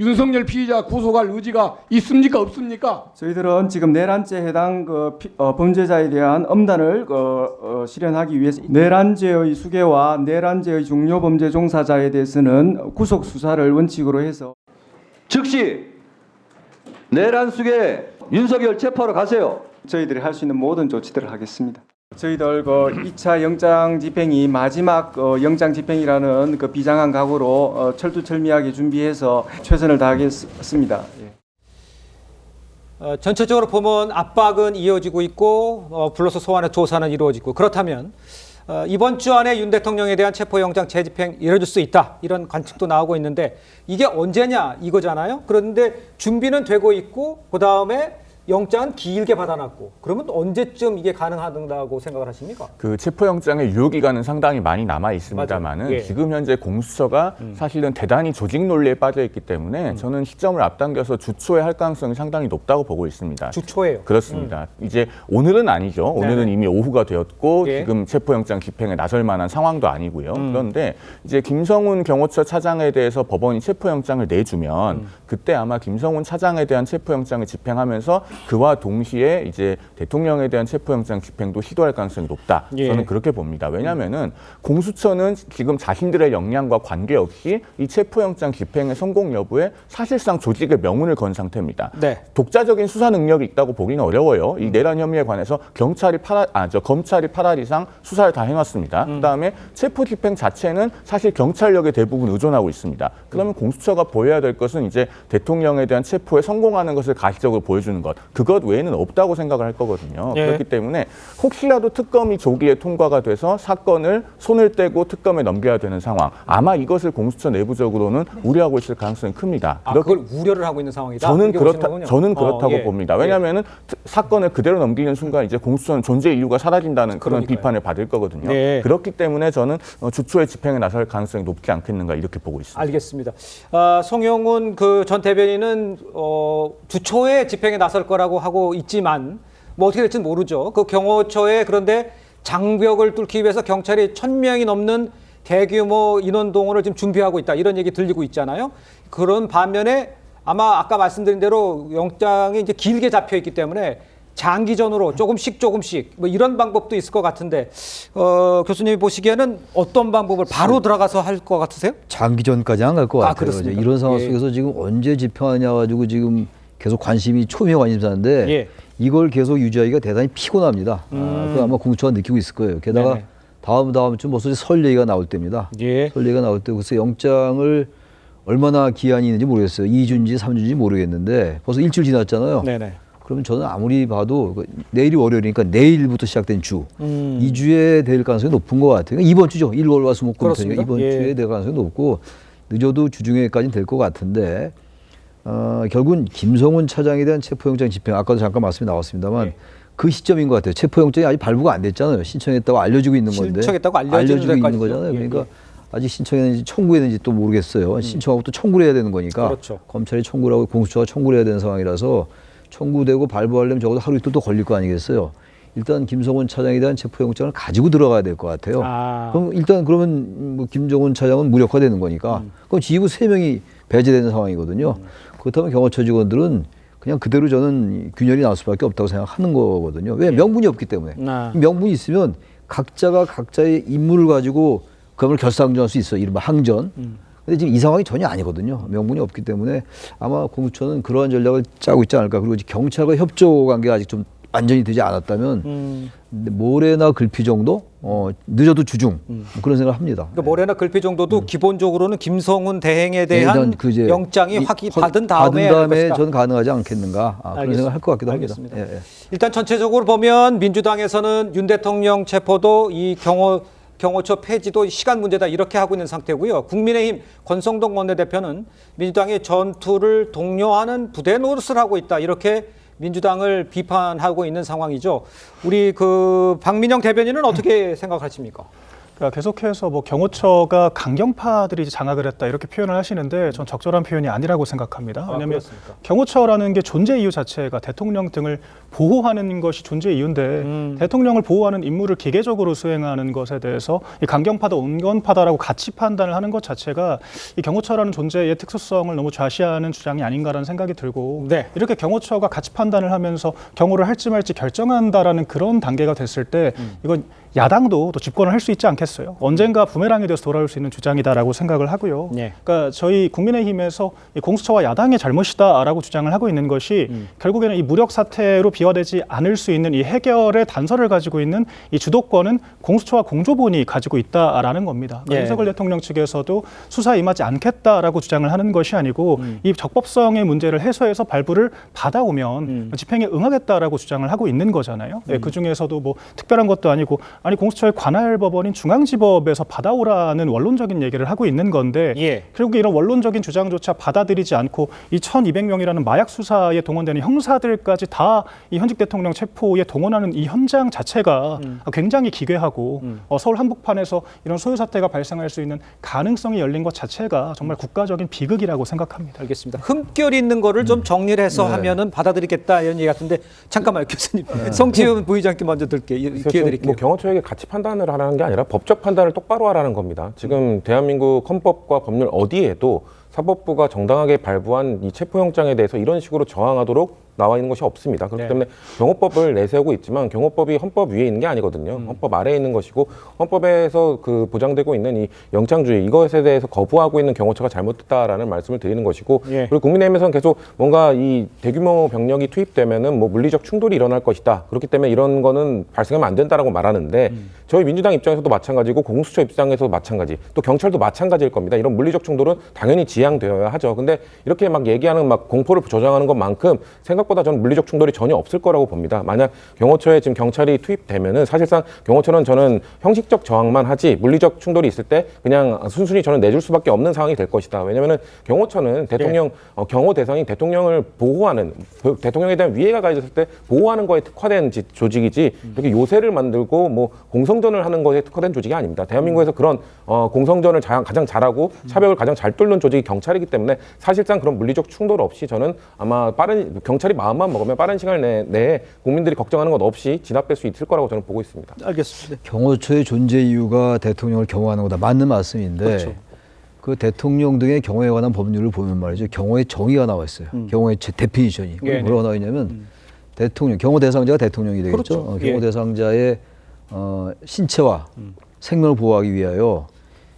윤석열 피의자 구속할 의지가 있습니까 없습니까? 저희들은 지금 내란죄 해당 범죄자에 대한 엄단을 실현하기 위해서 내란죄의 수괴와 내란죄의 중요 범죄 종사자에 대해서는 구속 수사를 원칙으로 해서 즉시 내란 수괴 윤석열 체포하러 가세요. 저희들이 할 수 있는 모든 조치들을 하겠습니다. 저희들 2차 영장 집행이 마지막 영장 집행이라는 비장한 각오로 철두철미하게 준비해서 최선을 다하겠습니다. 예. 전체적으로 보면 압박은 이어지고 있고 불러서 소환의 조사는 이루어지고 그렇다면 이번 주 안에 윤 대통령에 대한 체포영장 재집행 이뤄질 수 있다 이런 관측도 나오고 있는데 이게 언제냐 이거잖아요. 그런데 준비는 되고 있고 그다음에 영장은 길게 받아놨고 그러면 언제쯤 이게 가능하다고 생각을 하십니까? 그 체포영장의 유효기간은 상당히 많이 남아 있습니다만은 예. 지금 현재 공수처가 사실은 대단히 조직 논리에 빠져 있기 때문에 저는 시점을 앞당겨서 주초에 할 가능성이 상당히 높다고 보고 있습니다. 주초에요. 그렇습니다. 이제 오늘은 아니죠. 오늘은 네네. 이미 오후가 되었고 예. 지금 체포영장 집행에 나설 만한 상황도 아니고요. 그런데 이제 김성훈 경호처 차장에 대해서 법원이 체포영장을 내주면 그때 아마 김성훈 차장에 대한 체포영장을 집행하면서 그와 동시에 이제 대통령에 대한 체포영장 집행도 시도할 가능성이 높다. 예. 저는 그렇게 봅니다. 왜냐하면은 공수처는 지금 자신들의 역량과 관계없이 이 체포영장 집행의 성공 여부에 사실상 조직의 명운을 건 상태입니다. 네. 독자적인 수사 능력이 있다고 보기는 어려워요. 이 내란 혐의에 관해서 검찰이 8할 이상 수사를 다 해놨습니다. 그다음에 체포 집행 자체는 사실 경찰력에 대부분 의존하고 있습니다. 그러면 공수처가 보여야 될 것은 이제 대통령에 대한 체포에 성공하는 것을 가시적으로 보여주는 것. 그것 외에는 없다고 생각을 할 거거든요. 예. 그렇기 때문에 혹시라도 특검이 조기에 통과가 돼서 사건을 손을 떼고 특검에 넘겨야 되는 상황. 아마 이것을 공수처 내부적으로는 우려하고 있을 가능성이 큽니다. 그걸 우려를 하고 있는 상황이다. 저는 이렇게 보시는 그렇다고 거군요. 예. 봅니다. 왜냐하면은 사건을 그대로 넘기는 순간 이제 공수처는 존재 이유가 사라진다는 그런 그러니까요. 비판을 받을 거거든요. 네. 그렇기 때문에 저는 주초에 집행에 나설 가능성이 높지 않겠는가 이렇게 보고 있습니다. 알겠습니다. 송영훈 전 대변인은 주초에 집행에 나설 거라고 하고 있지만 뭐 어떻게 될지는 모르죠. 그 경호처에 그런데 장벽을 뚫기 위해서 경찰이 1,000명이 넘는 대규모 인원 동원을 지금 준비하고 있다. 이런 얘기 들리고 있잖아요. 그런 반면에 아마 아까 말씀드린 대로 영장이 이제 길게 잡혀 있기 때문에 장기전으로 조금씩 뭐 이런 방법도 있을 것 같은데 교수님이 보시기에는 어떤 방법을 바로 들어가서 할 것 같으세요? 장기전까지 안 갈 것 같아요. 그렇습니까? 이런 상황 예. 속에서 지금 언제 집행하냐 가지고 지금 계속 관심이 초미의 관심사인데 예. 이걸 계속 유지하기가 대단히 피곤합니다. 그거 아마 공수처가 느끼고 있을 거예요. 게다가 네네. 다음 주 무슨 설 얘기가 나올 때입니다. 예. 설 얘기가 나올 때 그래서 영장을 얼마나 기한이 있는지 모르겠어요. 2주인지 3주인지 모르겠는데 벌써 일주일 지났잖아요. 네네. 그러면 저는 아무리 봐도 내일이 월요일이니까 내일부터 시작된 주 2주에 될 가능성이 높은 것 같아요. 이번 주죠. 1, 월, 화, 수, 목, 금토니까 이번 예. 주에 될 가능성이 높고 늦어도 주중에까지는 될 것 같은데 결국은 김성훈 차장에 대한 체포영장 집행 아까도 잠깐 말씀이 나왔습니다만 예. 그 시점인 것 같아요. 체포영장이 아직 발부가 안 됐잖아요. 신청했다고 알려지고 있는 건데 신청했다고 알려지는 있는 데까지죠. 거잖아요. 예, 그러니까 예. 아직 신청했는지 청구했는지 또 모르겠어요. 신청하고 또 청구를 해야 되는 거니까 그렇죠. 검찰이 청구를 하고 공수처가 청구를 해야 되는 상황이라서 청구되고 발부하려면 적어도 하루 이틀 또 걸릴 거 아니겠어요. 일단 김성훈 차장에 대한 체포영장을 가지고 들어가야 될 것 같아요. 그럼 일단 그러면 뭐 김정은 차장은 무력화되는 거니까 그럼 지휘부 3명이 배제되는 상황이거든요. 그렇다면 경호처 직원들은 그냥 그대로 저는 균열이 나올 수밖에 없다고 생각하는 거거든요. 왜? 명분이 없기 때문에. 명분이 있으면 각자가 각자의 임무를 가지고 그걸 결사항전할 수 있어요. 이른바 항전. 근데 지금 이 상황이 전혀 아니거든요. 명분이 없기 때문에 아마 공수처는 그러한 전략을 짜고 있지 않을까. 그리고 경찰과 협조 관계가 아직 좀 완전히 되지 않았다면 모레나 글피 정도? 늦어도 주중 뭐 그런 생각을 합니다. 그러니까 모레나 글피 정도도 기본적으로는 김성훈 대행에 대한 영장이 받은 다음에 전 가능하지 않겠는가 그런 생각을 할 것 같기도 알겠습니다. 합니다. 예. 일단 전체적으로 보면 민주당에서는 윤 대통령 체포도 이 경호처 폐지도 시간 문제다 이렇게 하고 있는 상태고요. 국민의힘 권성동 원내대표는 민주당의 전투를 독려하는 부대 노릇을 하고 있다 이렇게 민주당을 비판하고 있는 상황이죠. 우리 박민영 대변인은 어떻게 생각하십니까? 그러니까 계속해서 뭐 경호처가 강경파들이 장악을 했다 이렇게 표현을 하시는데 전 적절한 표현이 아니라고 생각합니다. 왜냐하면 경호처라는 게 존재 이유 자체가 대통령 등을 보호하는 것이 존재 이유인데 대통령을 보호하는 임무를 기계적으로 수행하는 것에 대해서 이 강경파다 온건파다라고 같이 판단을 하는 것 자체가 이 경호처라는 존재의 특수성을 너무 좌시하는 주장이 아닌가라는 생각이 들고 네. 이렇게 경호처가 가치 판단을 하면서 경호를 할지 말지 결정한다라는 그런 단계가 됐을 때 이건 야당도 또 집권을 할 수 있지 않겠어요. 언젠가 부메랑이 돼서 돌아올 수 있는 주장이다라고 생각을 하고요. 네. 그러니까 저희 국민의힘에서 이 공수처와 야당의 잘못이다라고 주장을 하고 있는 것이 결국에는 이 무력 사태로 비화되지 않을 수 있는 이 해결의 단서를 가지고 있는 이 주도권은 공수처와 공조본이 가지고 있다라는 겁니다. 그러니까 예. 윤석열 대통령 측에서도 수사에 임하지 않겠다라고 주장을 하는 것이 아니고 이 적법성의 문제를 해소해서 발부를 받아오면 집행에 응하겠다라고 주장을 하고 있는 거잖아요. 네, 그 중에서도 뭐 특별한 것도 아니고 아니 공수처의 관할 법원인 중앙지법에서 받아오라는 원론적인 얘기를 하고 있는 건데 예. 결국 이런 원론적인 주장조차 받아들이지 않고 이 1,200명이라는 마약 수사에 동원되는 형사들까지 다 이 현직 대통령 체포에 동원하는 이 현장 자체가 굉장히 기괴하고 서울 한복판에서 이런 소요 사태가 발생할 수 있는 가능성이 열린 것 자체가 정말 국가적인 비극이라고 생각합니다. 알겠습니다. 흠결 있는 거를 좀 정리를 해서 하면은 받아들이겠다 이런 얘기 같은데 잠깐만요, 교수님. 성지훈 부의장께 먼저 들게 기회 드릴게요. 뭐 경호처에게 가치 판단을 하라는 게 아니라 법적 판단을 똑바로 하라는 겁니다. 지금 대한민국 헌법과 법률 어디에도 사법부가 정당하게 발부한 이 체포영장에 대해서 이런 식으로 저항하도록 나와 있는 것이 없습니다. 그렇기 때문에 경호법을 내세우고 있지만 경호법이 헌법 위에 있는 게 아니거든요. 헌법 아래에 있는 것이고 헌법에서 그 보장되고 있는 이 영장주의 이것에 대해서 거부하고 있는 경호처가 잘못됐다라는 말씀을 드리는 것이고 예. 그리고 국민의힘에서는 계속 뭔가 이 대규모 병력이 투입되면은 뭐 물리적 충돌이 일어날 것이다. 그렇기 때문에 이런 거는 발생하면 안 된다라고 말하는데 저희 민주당 입장에서도 마찬가지고 공수처 입장에서도 마찬가지 또 경찰도 마찬가지일 겁니다. 이런 물리적 충돌은 당연히 지양되어야 하죠. 근데 이렇게 막 얘기하는 막 공포를 조장하는 것만큼 생각보다 저는 물리적 충돌이 전혀 없을 거라고 봅니다. 만약 경호처에 지금 경찰이 투입되면은 사실상 경호처는 저는 형식적 저항만 하지 물리적 충돌이 있을 때 그냥 순순히 저는 내줄 수밖에 없는 상황이 될 것이다. 왜냐면은 경호처는 대통령 경호 대상인 대통령을 보호하는 대통령에 대한 위해가 가해졌을 때 보호하는 거에 특화된 조직이지 이렇게 요새를 만들고 뭐 공성전을 하는 것에 특화된 조직이 아닙니다. 대한민국에서 그런 공성전을 가장 잘하고 차벽을 가장 잘 뚫는 조직이 경찰이기 때문에 사실상 그런 물리적 충돌 없이 저는 아마 경찰이 마음만 먹으면 빠른 시간 내에 국민들이 걱정하는 것 없이 진압될 수 있을 거라고 저는 보고 있습니다. 알겠습니다. 경호처의 존재 이유가 대통령을 경호하는 거다. 맞는 말씀인데 그렇죠. 그 대통령 등의 경호에 관한 법률을 보면 말이죠. 경호의 정의가 나와 있어요. 경호의 데피니션이. 네, 뭐라고 나와 있냐면 대통령, 경호 대상자가 대통령이 되겠죠. 그렇죠. 경호 대상자의 신체와 생명을 보호하기 위하여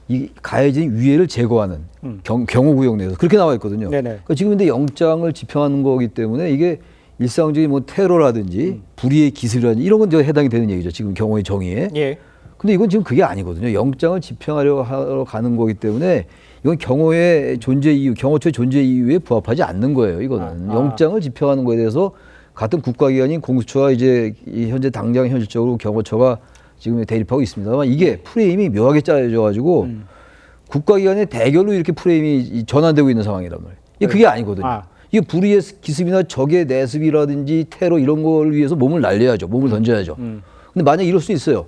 이 가해진 위해를 제거하는 경호구역 내에서 그렇게 나와 있거든요. 네네. 그러니까 지금 근데 영장을 집행하는 거기 때문에 이게 일상적인 뭐 테러라든지 불의의 기술이라든지 이런 건 해당이 되는 얘기죠. 지금 경호의 정의에. 예. 근데 이건 지금 그게 아니거든요. 영장을 집행하러 가는 거기 때문에 이건 경호의 존재 이유, 경호처의 존재 이유에 부합하지 않는 거예요. 이거는 영장을 집행하는 거에 대해서 같은 국가기관인 공수처와 이제 현재 당장 현실적으로 경호처가 지금 대립하고 있습니다만 이게 프레임이 묘하게 짜여져가지고 국가기관의 대결로 이렇게 프레임이 전환되고 있는 상황이란 말이에요. 이게 그게 아니거든요. 이게 불의의 기습이나 적의 내습이라든지 테러 이런 걸 위해서 몸을 날려야죠. 몸을 던져야죠. 근데 만약 이럴 수 있어요.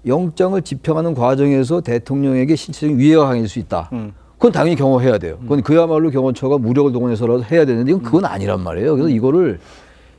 영장을 집행하는 과정에서 대통령에게 신체적인 위해가 강해질 수 있다. 그건 당연히 경호해야 돼요. 그건 그야말로 경호처가 무력을 동원해서라도 해야 되는데 이건 그건 아니란 말이에요. 그래서 이거를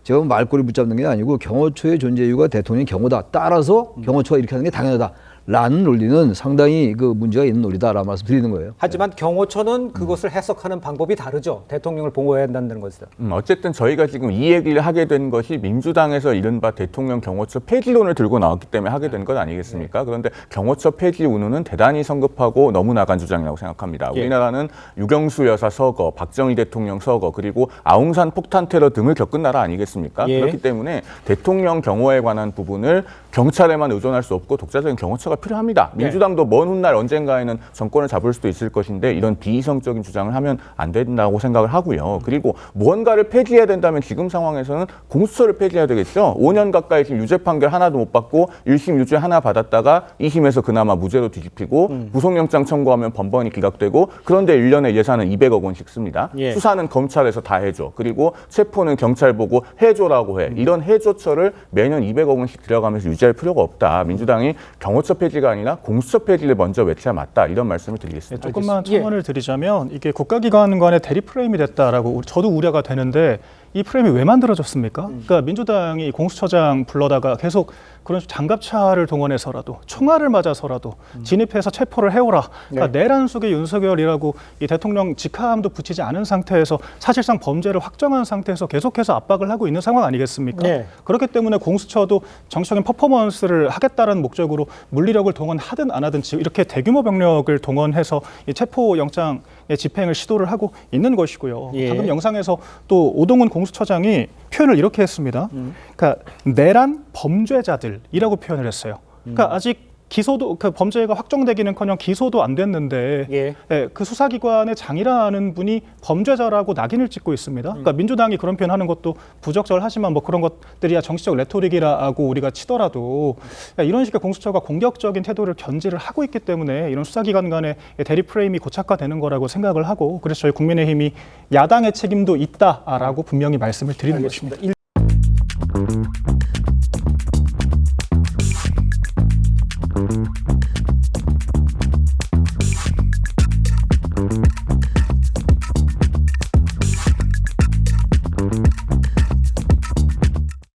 제가 말꼬리 붙잡는 게 아니고 경호처의 존재 이유가 대통령의 경호다. 따라서 경호처가 이렇게 하는 게 당연하다라는 논리는 상당히 그 문제가 있는 논리다라는 말씀 드리는 거예요. 하지만 경호처는 그것을 해석하는 방법이 다르죠. 대통령을 보호해야 한다는 것이다. 어쨌든 저희가 지금 이 얘기를 하게 된 것이 민주당에서 이른바 대통령 경호처 폐지론을 들고 나왔기 때문에 하게 된 것 아니겠습니까? 그런데 경호처 폐지 운운은 대단히 성급하고 너무 나간 주장이라고 생각합니다. 우리나라는 유경수 여사 서거, 박정희 대통령 서거, 그리고 아웅산 폭탄 테러 등을 겪은 나라 아니겠습니까? 그렇기 때문에 대통령 경호에 관한 부분을 경찰에만 의존할 수 없고 독자적인 경호처가 필요합니다. 민주당도 먼 훗날 언젠가에는 정권을 잡을 수도 있을 것인데 이런 비이성적인 주장을 하면 안 된다고 생각을 하고요. 그리고 무언가를 폐지해야 된다면 지금 상황에서는 공수처를 폐지해야 되겠죠. 5년 가까이 지금 유죄 판결 하나도 못 받고 1심 유죄 하나 받았다가 2심에서 그나마 무죄로 뒤집히고 구속영장 청구하면 번번이 기각되고 그런데 1년에 예산은 200억 원씩 씁니다. 수사는 검찰에서 다 해줘. 그리고 체포는 경찰 보고 해줘라고 해. 이런 해조처를 매년 200억 원씩 들여가면서 유지 지지할 필요가 없다. 민주당이 경호처 폐지가 아니라 공수처 폐지를 먼저 외쳐야 맞다. 이런 말씀을 드리겠습니다. 조금만 첨언을 드리자면 이게 국가기관 간의 대립 프레임이 됐다라고 저도 우려가 되는데 이 프레임이 왜 만들어졌습니까? 그러니까 민주당이 공수처장 불러다가 계속 그런 장갑차를 동원해서라도 총알을 맞아서라도 진입해서 체포를 해오라. 그러니까 내란 속의 윤석열이라고 이 대통령 직함도 붙이지 않은 상태에서 사실상 범죄를 확정한 상태에서 계속해서 압박을 하고 있는 상황 아니겠습니까? 네. 그렇기 때문에 공수처도 정치적인 퍼포먼스를 하겠다는 목적으로 물리력을 동원하든 안 하든 이렇게 대규모 병력을 동원해서 이 체포영장의 집행을 시도를 하고 있는 것이고요. 예. 방금 영상에서 또 오동훈 공수처장이 표현을 이렇게 했습니다. 그러니까 내란 범죄자들이라고 표현을 했어요. 그러니까 아직 기소도 그 범죄가 확정되기는커녕 기소도 안 됐는데 예. 그 수사기관의 장이라는 분이 범죄자라고 낙인을 찍고 있습니다. 그러니까 민주당이 그런 표현하는 것도 부적절하지만 뭐 그런 것들이야 정치적 레토릭이라고 우리가 치더라도 이런 식의 공수처가 공격적인 태도를 견지를 하고 있기 때문에 이런 수사기관 간의 대립 프레임이 고착화되는 거라고 생각을 하고 그래서 저희 국민의힘이 야당의 책임도 있다라고 분명히 말씀을 드리는 것입니다.